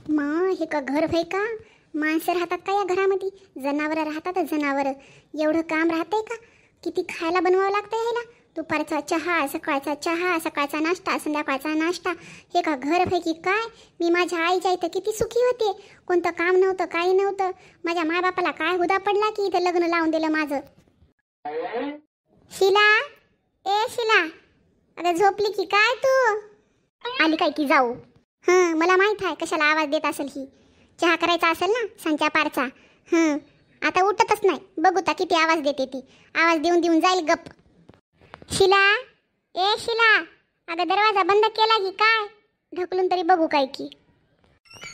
मग हे का घर भाई का? माणसं राहतात का या घरामध्ये? जनावरं राहतात जनावरं. एवढं काम राहतंय का? किती खायला बनवावं लागतंय ह्याला. दुपारचा चहा, सकाळचा नाश्ता, संध्याकाळचा नाश्ता. हे का घर भाई की काय? मी माझ्या आईच्या इथं किती सुखी होते. कोणतं काम नव्हतं, काही नव्हतं. माझ्या मायबापाला काय हुदा पडला की इथं लग्न लावून दिलं माझं. शिला, ए शिला, अगं झोपली की काय तू? आली काय की जाऊ? हं, मला माहित आहे कशाला आवाज देत असेल ही. चहा करायचा असेल ना सांच्या पारचा. हं, आता उठतच नाही. बघू ता किती आवाज देते ती. आवाज देऊन देऊन जाईल गप. शिला, ए शिला, अगं दरवाजा बंद केला की काय? ढकलून तरी बघू काय की.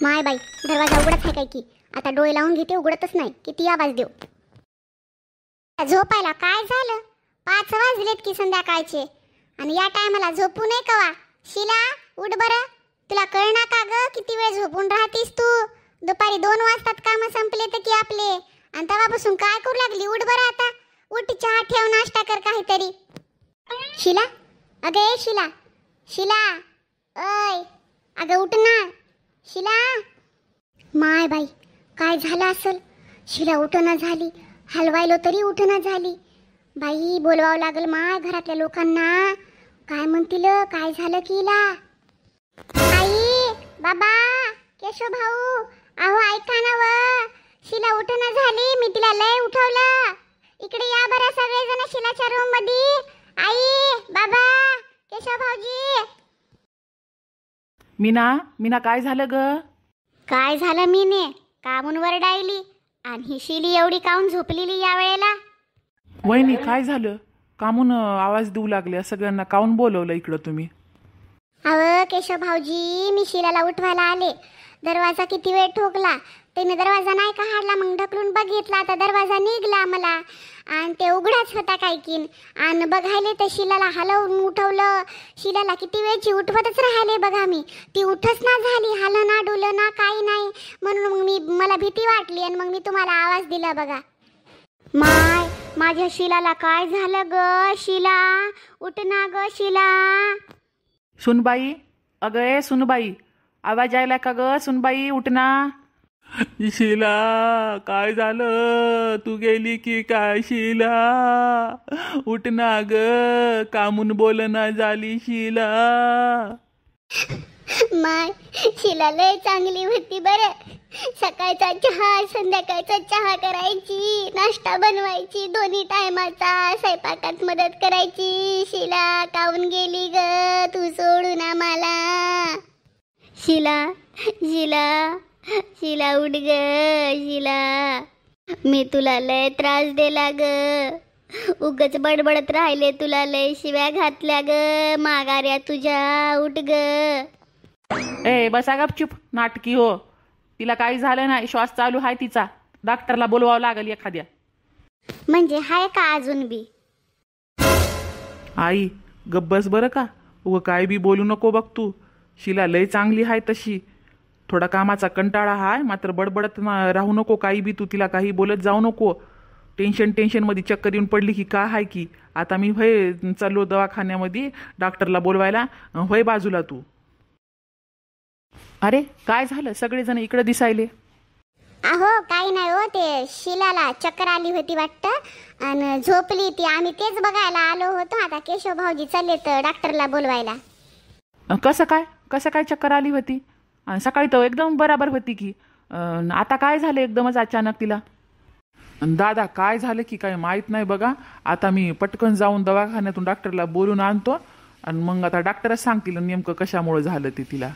माय बाई, दरवाजा उघडत आहे काय की? आता डोळे लावून घेते, उघडतच नाही. किती आवाज देऊ. झोपायला काय झालं? 5 वाजलेत की संध्याकाळचे, आणि या टायमाला झोपू नये कवा? शिला, उठ बरं. तुला कळना का ग किती वेळ झोपून राहतीस तू? दुपारी 2 वाजतात काम संपले तर की आपले, आणि तेव्हापासून काय करू लागली? उठ बरं आता. उठ, चहा ठेव, नाश्ता कर काहीतरी. शिला, अगं ए शिला, शिला, अय अगं उठ ना शिला. माय बाई, काय झालं असेल? शिला उठना झाली. हलवायलो तरी उठना झाली. बाई, बोलवावं लागल माय घरातल्या लोकांना. काय म्हणतील? काय झालं की हिला? आई, बाबा, केशव भाऊ, अहो ऐका ना व. शिला उठना झाली. मी तिला लय उठवलं. इकडे या बरं सगळेजण शिलाच्या रूम मध्ये. आई, बाबा, केशव भाऊजी. मीना काय झालं ग? काय झालं मीने? का म्हणून वरडायली? आणि ही शिली एवढी काऊन झोपलेली या वेळेला? वहिनी काय झालं? कामून आवाज देऊ लागले सगळ्यांना? काऊन बोलवलं इकडं तुम्ही? अहो केशव भाऊजी, मी शिलाला उठवायला आले. दरवाजा किती वेळ ठोकला. त्याने दरवाजा नाही का हाडला. मग ढकलून बघितला तर दरवाजा निघला मला, आणि ते उघडाच होता काय की. आणि बघायले तर शिलाला हलवून उठवलं. शिलाला किती वेळची उठवतच राहिले बघा मी. ती उठच ना झाली, हलं ना डुलं ना काही नाही. म्हणून मग मला भीती वाटली आणि मग मी तुम्हाला आवाज दिला बघा. माय, माझ्या शिलाला काय झालं ग? शिला, उठ ना ग शिला. सुनबाई, अगं ए सुनबाई, आवाज यायला का ग? सुनबाई उठ ना. शिला, काय झालं? तू गेली की काय? शिला, उठ ना ग. कामून बोलना झाली शिला. माय, शिला लय चांगली होती बरं. सकाळचा चहा, संध्याकाळचा चहा करायची, नाश्ता बनवायची, दोन्ही टायमाचा स्वयंपाकात मदत करायची. शिला काऊन गेली ग तू सोडून आम्हाला? शिला, शिला, शिला उठ ग शिला. मी तुला लय त्रास दिला ग. उगच बडबडत राहिले, तुला लय शिव्या घातल्या ग माघाऱ्या तुझ्या. उठ ग. ए बसा गपचूप, नाटकी हो. तिला काही झालं नाही, श्वास चालू आहे तिचा. डॉक्टरला बोलवावं लागेल एखाद्या. म्हणजे हाय का अजून बी? आई गब्बस बरं का. काय बी बोलू नको बघ तू. शिला लय चांगली आहे तशी. थोडा कामाचा कंटाळा हाय, मात्र बडबडत राहू नको काही बी. तू तिला काही बोलत जाऊ नको. टेन्शन मध्ये चक्कर येऊन पडली की काय आहे की. आता मी होय चाललो दवाखान्यामध्ये डॉक्टरला बोलवायला. होय बाजूला तू. अरे काय झालं? सगळेजण इकडे दिसायले. अहो काही नाही हो, ते शिलाला चक्कर आली होती वाटतं आणि झोपली ती. आम्ही तेच बघायला आलो होतो. आता केशव भाऊजी चालले तर डॉक्टरला बोलवायला. कसं काय चक्कर आली होती? सकाळी तर एकदम बराबर होती की. आता काय झालं एकदमच अचानक तिला? दादा काय झालं की काय माहीत नाही बघा. आता मी पटकन जाऊन दवाखान्यातून डॉक्टरला बोलून आणतो, आणि मग आता डॉक्टरच सांगतील नेमकं कशामुळे झालं ते तिला.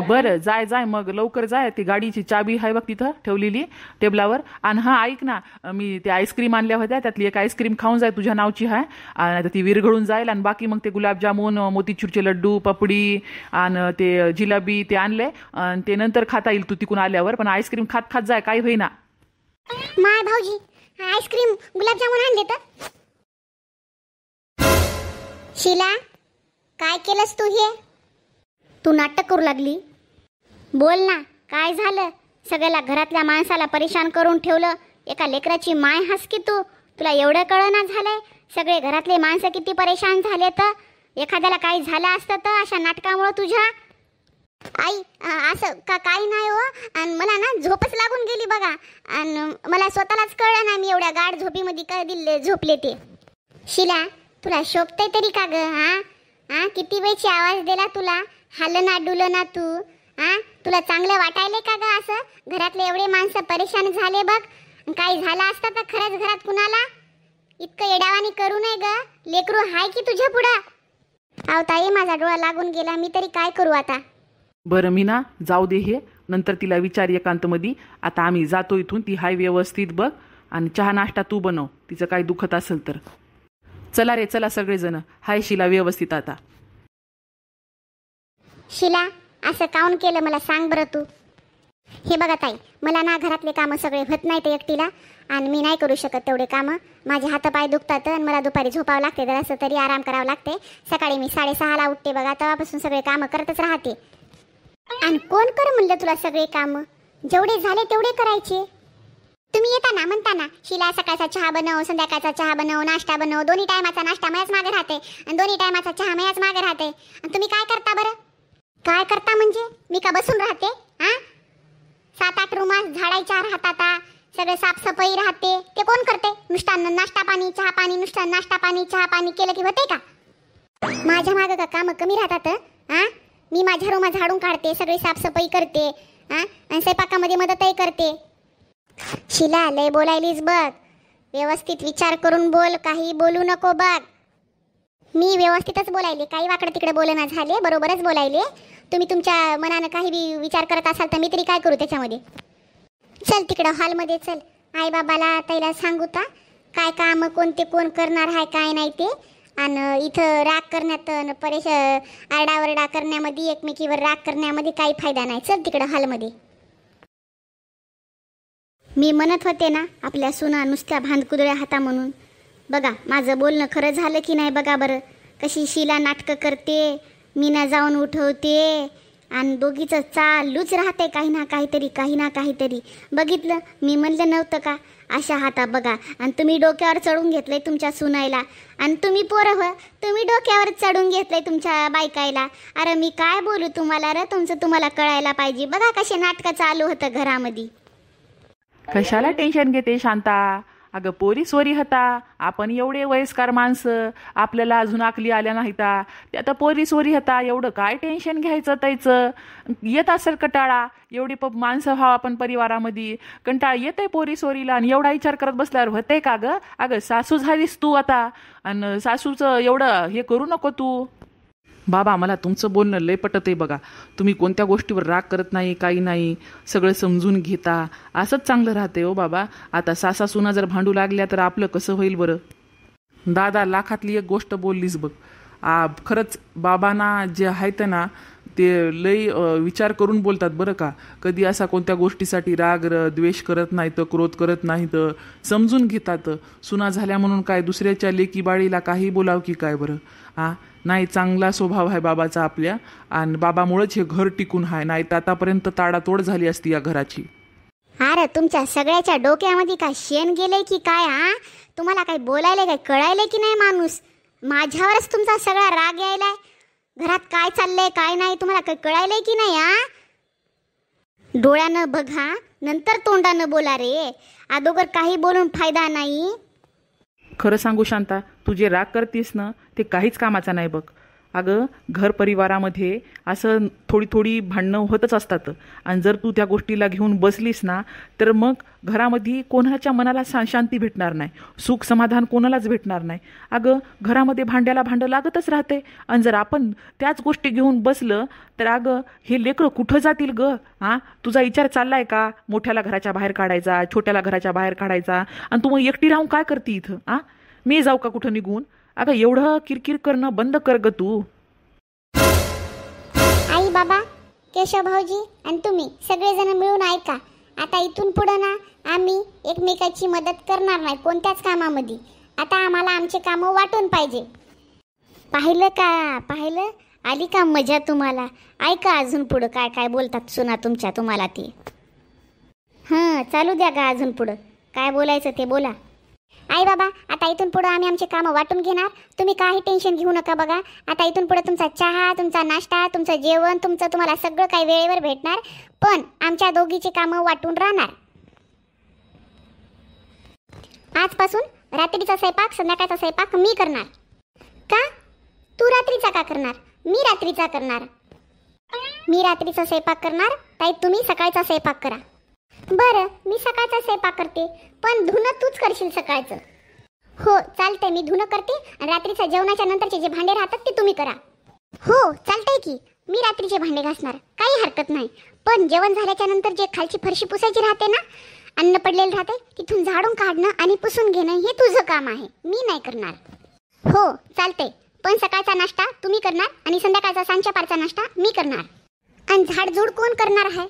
बरं जाय मग लवकर जाय. ती गाडीची चाबी आहे बघ तिथं ठेवलेली टेबलावर. आणि हा ऐक ना, मी ते आईस्क्रीम आणल्या होत्या, त्यातली एक आईस्क्रीम खाऊन जाय, तुझ्या नावची आहे. आणि ती विरघळून जाईल. आणि बाकी मग ते गुलाबजामुन, मोतीचूरचे लड्डू, पपडी आणि ते जिलेबी ते आणले, आणि ते नंतर खाता येईल तू तिकून आल्यावर. पण आईस्क्रीम खात खात जाय, काही होईना. माय भाऊजी, आईस्क्रीम गुलाबजामुन आणले तर? शिला, काय केलंस तू हे? तू नाटक करू लागली. बोल ना, काय झालं? सगळ्याला घरातल्या माणसाला परेशान करून ठेवलं. एका लेकराची माय हस की तू. तुला एवढं कळना झालंय? सगळे घरातले माणसं किती परेशान झाले. तर एखाद्याला काही झालं असतं तर अशा नाटकामुळे तुझ्या. आई असं काही नाही हो. आणि मला ना झोपच लागून गेली बघा. आणि मला स्वतःलाच कळलं ना मी एवढ्या गाढ झोपीमध्ये कधी झोपले ते. शिला तुला शोभतंय तरी का ग? हा किती वेळची आवाज दिला तुला, हालं ना डुलं ना तू. तुला चांगलं वाटायले का ग? असं घरातले एवढे माणसं परेशान झाले बघ. काही झालं असतं तर खरंच घरात कुणाला इतकं येडावानी करू नये ग. लेकरू हाय की तुझ्या पुढं. अहो ताई माझा डोळा लागून गेला, मी तरी काय करू आता? बरं मीना जाऊ दे हे, नंतर तिला विचार एकांतमध्ये. आता आम्ही जातो इथून, ती हाय व्यवस्थित बघ. आणि चहा नाश्ता तू बनव, तिचं काही दुखत असेल तर. चला रे चला सगळेजण, हाय शिला व्यवस्थित आता. शिला असं काऊन केलं मला सांग बरं तू. हे बघा ताई, मला ना घरातले कामं सगळे होत नाहीत एकटीला. आणि मी नाही करू शकत तेवढे कामं. माझे हातपाय दुखतात आणि मला दुपारी झोपावं लागते, जरासं तरी आराम करावं लागते. सकाळी मी 6:30ला उठते बघा, तेव्हापासून सगळे कामं करतच राहते. आणि कोण कर म्हणलं तुला सगळे कामं? जेवढे झाले तेवढे करायचे. तुम्ही येताना म्हणताना शिला सकाळचा चहा बनव, संध्याकाळचा चहा बनव, नाश्ता बनव. दोन्ही टायमाचा नाश्ता मयाच मागे राहते आणि दोन्ही टायमाचा चहा मयाच मागे राहते. आणि तुम्ही काय करता बरं? काय करता म्हणजे मी का बसून राहते? 7-8 रूमा झाडायच्या राहतात, सगळे साफसफाई राहते. ते कोण करते? नुसता नाश्ता पाणी चहा पाणी, नुसता नाश्ता पाणी चहा पाणी केलं की होते का? माझ्या मागं का कामं कमी राहतात? मी माझ्या रूमा झाडून काढते, सगळी साफसफाई करते आणि स्वयंपाकामध्ये मदतही करते. शिला लय बोलायलीस बघ, व्यवस्थित विचार करून बोल, काही बोलू नको बघ. मी व्यवस्थितच बोलायले, काही वाकडं तिकडे बोलना झाले, बरोबरच बोलायले. तुम्ही तुमच्या मनानं काही बी विचार करत असाल तर मी तरी काय करू त्याच्यामध्ये? चल तिकडं हॉलमध्ये चल, आई बाबाला ताईला सांगू ता काय काम कोणते कोण करणार आहे काय नाही ते. आणि इथं राग करण्यात आरडाओरडा करण्यामध्ये, एकमेकीवर राग करण्यामध्ये काही फायदा नाही. चल तिकडं हॉलमध्ये. मी म्हणत होते ना आपल्या सुना नुसत्या भांडकुदळ्या हाता म्हणून. बघा माझं बोलणं खरं झालं की नाही बघा बरं. कशी शिला नाटकं करते, मीना जाऊन उठवते आणि दोघीचं चालूच राहते काही ना काहीतरी. बघितलं मी म्हणलं नव्हतं का अशा हाता बघा. आणि तुम्ही डोक्यावर चढून घेतलंय तुमच्या सुनायला. आणि तुम्ही पोरं तुम्ही डोक्यावर चढून घेतलंय तुमच्या बायकायला. अरे मी काय बोलू तुम्हाला रे, तुमचं तुम्हाला कळायला पाहिजे. बघा कसे नाटकं चालू होतं घरामध्ये. कशाला टेन्शन घेते शांता? अगं पोरी सोरी होता, आपण एवढे वयस्कर माणसं, आपल्याला अजून आकली आल्या नाहीता. ते आता पोरी सोरी होता, एवढं काय टेन्शन घ्यायचं त्याचं? येत असेल कटाळा, एवढी माणसं व्हावं आपण परिवारामध्ये, कंटाळा येतंय पोरी सोरीला. आणि एवढा विचार करत बसल्यावर होतंय का ग? अगं सासू झालीस तू आता, आणि सासूचं एवढं हे करू नको तू. बाबा मला तुमचं बोलणं लय पटत आहे बघा. तुम्ही कोणत्या गोष्टीवर राग करत नाही, काही नाही, सगळं समजून घेता. असंच चांगलं राहते हो बाबा. आता सासा सुना जर भांडू लागल्या तर आपलं कसं होईल बरं? दादा लाखातली एक गोष्ट बोललीस बघ. खरंच बाबांना जे आहेत ना ते लय विचार करून बोलतात बरं का. कधी असा कोणत्या गोष्टीसाठी राग द्वेष करत नाहीत, क्रोध करत नाहीत, समजून घेतात. सुना झाल्या म्हणून काय दुसऱ्याच्या लेकी बाळीला काही बोलाव की काय बरं? नाही, चांगला स्वभाव आहे बाबाचा आपल्या. आणि बाबामुळेच हे घर टिकून आहे, नाही तर आतापर्यंत ताडातोड झाली असती या घराची. अरे तुमच्या सगळ्याच्या डोक्यामध्ये काय शेण गेलंय की काय? तुम्हाला काय बोलायला काय कळायलंय की नाही? माणूस माझ्यावरच तुमचा सगळा राग यायलाय. घरात काय चाललंय काय नाही तुम्हाला काय कळायलंय की नाही? डोळ्यानं बघा, नंतर तोंडानं बोला रे. अगोदर काही बोलून फायदा नाही. खरं सांगू शांता, तू जे राग करतीस ना ते काहीच कामाचा नाही बघ. अगं घर परिवारामध्ये असं थोडी भांडणं होतच असतात. आणि जर तू त्या गोष्टीला घेऊन बसलीस ना तर मग घरामध्ये कोणाच्या मनाला शांती भेटणार नाही, सुख समाधान कोणालाच भेटणार नाही. अगं घरामध्ये भांड्याला भांडं लागतच राहते. आणि जर आपण त्याच गोष्टी घेऊन बसलं तर अगं हे लेकरं कुठं जातील ग? तुझा विचार चाललाय का मोठ्याला घराच्या बाहेर काढायचा, छोट्याला घराच्या बाहेर काढायचा? आणि तू मग एकटी राहून काय करते इथं? मी जाऊ का कुठं निघून? अगं एवढं किरकिर करणं बंद कर ग तू. आई बाबा, केशव भाऊजी आणि तुम्ही सगळेजण मिळून ऐका. आता इथून पुढं ना आम्ही एकमेकाची मदत करणार नाही कोणत्याच कामामध्ये. आता आम्हाला आमचे कामं वाटून पाहिजे. पाहिलं आली का मजा तुम्हाला? ऐका अजून पुढं काय काय बोलतात सुना तुमच्या तुम्हाला ते. चालू द्या का अजून पुढं काय बोलायचं ते बोला. आई बाबा, आता इथून पुढे आम्ही आमचे कामं वाटून घेणार. तुम्ही काही टेन्शन घेऊ नका बघा. आता इथून पुढे तुमचा चहा, तुमचा नाश्ता, तुमचं जेवण, तुम्हाला सगळं काही वेळेवर भेटणार. पण आमच्या दोघीची कामं वाटून राहणार. आजपासून रात्रीचा स्वयंपाक, संध्याकाळचा स्वयंपाक मी करणार. का? तू रात्रीचा का करणार? मी रात्रीचा करणार. मी रात्रीचा स्वयंपाक करणार. ताई तुम्ही सकाळचा स्वयंपाक करा. बरं, मी सकाळचा स्वयंपाक करते, पण धुणं तूच करशील सकाळचं. हो चालतंय, मी धुणं करते आणि रात्रीच्या जेवणाच्या नंतरचे जे भांडे राहतात ते तुम्ही करा. हो चालतंय की, मी रात्रीचे भांडे घासणार, काही हरकत नाही. पण जेवण झाल्याच्या नंतर जे खालची फरशी पुसायची राहते ना, अन्न पडलेलं राहते, तिथून झाडून काढणं आणि पुसून घेणं हे तुझं काम आहे, मी नाही करणार. हो चालतंय, पण सकाळचा नाश्ता तुम्ही करणार आणि संध्याकाळचा सांजच्या पारचा नाश्ता मी करणार. आणि झाडझूड कोण करणार आहे?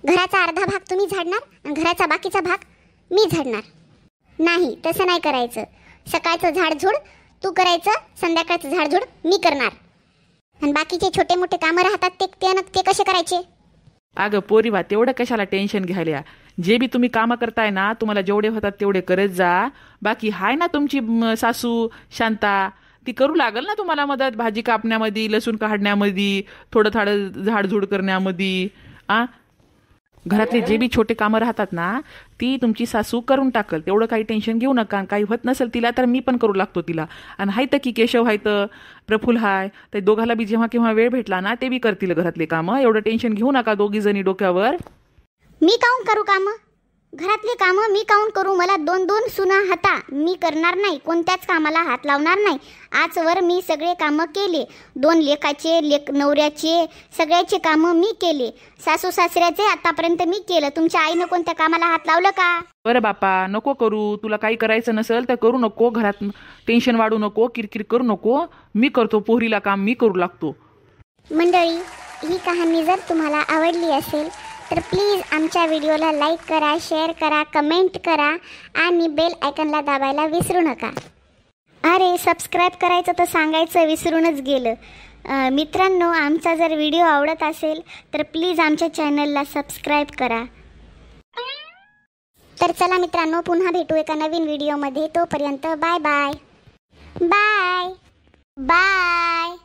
घराचा अर्धा भाग तुम्ही झाडणार आणि घराचा बाकीचा भाग मी झाडणार. नाही, तसं नाही करायचं. सकाळचं झाडझूड तू करायचं, संध्याकाळचं झाडझूड मी करणार. आणि बाकीचे छोटे मोठे कामं राहतात ते कसे करायचे? अगं पोरी बा, तेवढं कशाला टेन्शन घ्यायला. जे बी तुम्ही कामं करताय ना, तुम्हाला जेवढे होतात तेवढे करत जा. बाकी हाय ना तुमची सासू शांता, ती करू लागल ना तुम्हाला मदत, भाजी कापण्यामध्ये, लसूण काढण्यामध्ये, थोडं झाडझूड करण्यामध्ये. घरातले जे बी छोटे कामं राहतात ना, ती तुमची सासू करून टाकल. तेवढं काही टेन्शन घेऊ नका. काही होत नसेल तिला तर मी पण करू लागतो तिला. आणि हाय तर की केशव हाय तर प्रफुल्ल हाय, तर दोघाला बी जेव्हा केव्हा वेळ भेटला ना ते बी करतील घरातले कामं. एवढं टेन्शन घेऊ नका दोघी जणी डोक्यावर. मी काऊन करू कामं? घरातले कामं मी काऊन करू? मला 2-2 सुना हाता, मी करणार नाही, कोणत्याच कामाला हात लावणार नाही. आजवर मी सगळे कामं केले. 2 लेकाचे, नवऱ्याचे, सगळ्याचे कामं मी केले. सासू सासऱ्याचे आतापर्यंत मी केलं. तुमच्या आईनं कोणत्या कामाला हात लावलं का? बरं बापा, नको करू. तुला काही करायचं नसेल तर करू नको. घरात टेन्शन वाढू नको, किरकिर करू नको. मी करतो पोरीला काम, मी करू लागतो. मंडळी, ही कहाणी जर तुम्हाला आवडली असेल तर प्लीज आमच्या व्हिडिओला लाईक करा, शेअर करा, कमेंट करा आणि बेल आयकॉनला दाबायला विसरू नका. अरे सबस्क्राईब करायचं तर सांगायचं विसरूनच गेलं. मित्रांनो, आमचा जर व्हिडिओ आवडत असेल तर प्लीज आमच्या चॅनलला सबस्क्राईब करा. तर चला मित्रांनो, पुन्हा भेटू एका नवीन व्हिडिओमध्ये. तोपर्यंत बाय बाय बाय बाय.